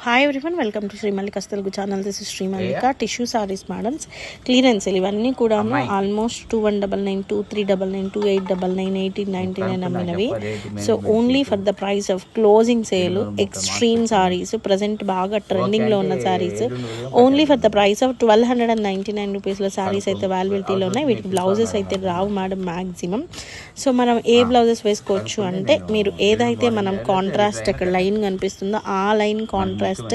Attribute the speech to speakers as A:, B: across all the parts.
A: Hi everyone, welcome to Srimallika's Telugu channel. This is Srimallika. Tissue saris madams, clearance ఇవన్నీ కూడా almost 2199, 2399, 2899, 1899 అమ్మినవి. So only for the price of closing sale extreme saris, present బాగా ట్రెండింగ్లో ఉన్న saris only for the price of 1299 రూపీస్లో సారీస్ అయితే అవైలబిలిటీలో ఉన్నాయి. వీటికి బ్లౌజెస్ అయితే రావు మేడం మ్యాక్సిమం. సో మనం ఏ బ్లౌజెస్ వేసుకోవచ్చు అంటే, మీరు ఏదైతే మనం కాంట్రాస్ట్ అక్కడ లైన్ కనిపిస్తుందో ఆ లైన్ కాంట్రాస్ట్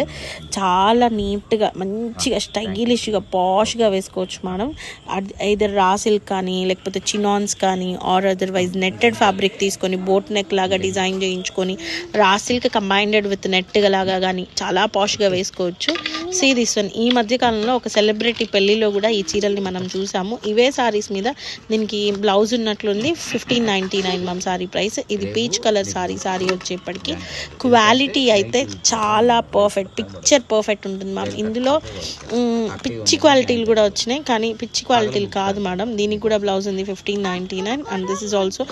A: చాలా నీట్గా మంచిగా స్టైలిష్గా పాష్గా వేసుకోవచ్చు మేడం. ఐదర్ రా సిల్క్ కానీ, లేకపోతే చినాన్స్ కానీ, ఆర్ అదర్వైజ్ నెట్టెడ్ ఫ్యాబ్రిక్ తీసుకొని బోట్ నెక్ లాగా డిజైన్ చేయించుకొని raw silk combined with net లాగా కానీ చాలా పాష్గా వేసుకోవచ్చు. See this one. ఈ మధ్యకాలంలో ఒక సెలబ్రిటీ పెళ్లిలో కూడా ఈ చీరల్ని మనం చూసాము. ఇవే సారీస్ మీద దీనికి బ్లౌజ్ ఉన్నట్లుంది. 1599 ma'am sorry price. ఇది పీచ్ కలర్ సారీ వచ్చేప్పటికి క్వాలిటీ అయితే చాలా పర్ఫెక్ట్, పిక్చర్ పర్ఫెక్ట్ ఉంటుంది మ్యామ్. ఇందులో పిచ్చి క్వాలిటీలు కూడా వచ్చినాయి, కానీ పిచ్చి క్వాలిటీలు కాదు మేడం. దీనికి కూడా బ్లౌజ్ ఉంది 1599. And this is also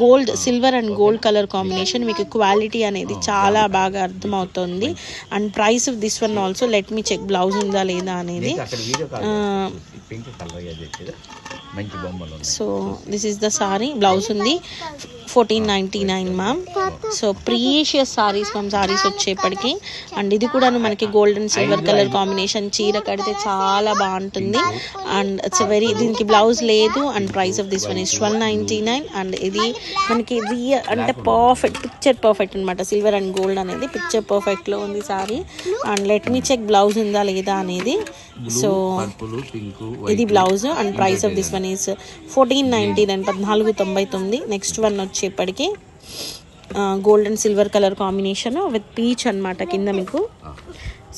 A: gold, silver and gold colour combination. మీకు క్వాలిటీ అనేది చాలా బాగా అర్థమవుతుంది. And price of this one also let me check blouse ఉందా లేదా అనేది. So this is the sorry, blouse ఉంది 1499 ma'am. So precious saris ma'am saris వచ్చేప్పటికి. అండ్ ఇది కూడా మనకి gold and silver colour combination. చీర కడితే చాలా బాగుంటుంది. అండ్ ఇట్స్ వెరీ, దీనికి బ్లౌజ్ లేదు. And price of this one is 1299. And ఇది మనకి అంటే పర్ఫెక్ట్, పిక్చర్ పర్ఫెక్ట్ అనమాట. సిల్వర్ అండ్ గోల్డ్ అనేది పిక్చర్ పర్ఫెక్ట్లో ఉంది sari. And let me check blouse ఉందా లేదా అనేది. సో ఇది blouse. And price of this one is 1499, 1499. Next one వచ్చేప్పటికి gold and silver colour combination with peach అనమాట కింద మీకు.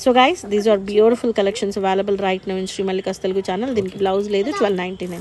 A: So guys, these are beautiful collections available right now in Srimallika's Telugu channel. దీనికి బ్లౌజ్ లేదు, 1299.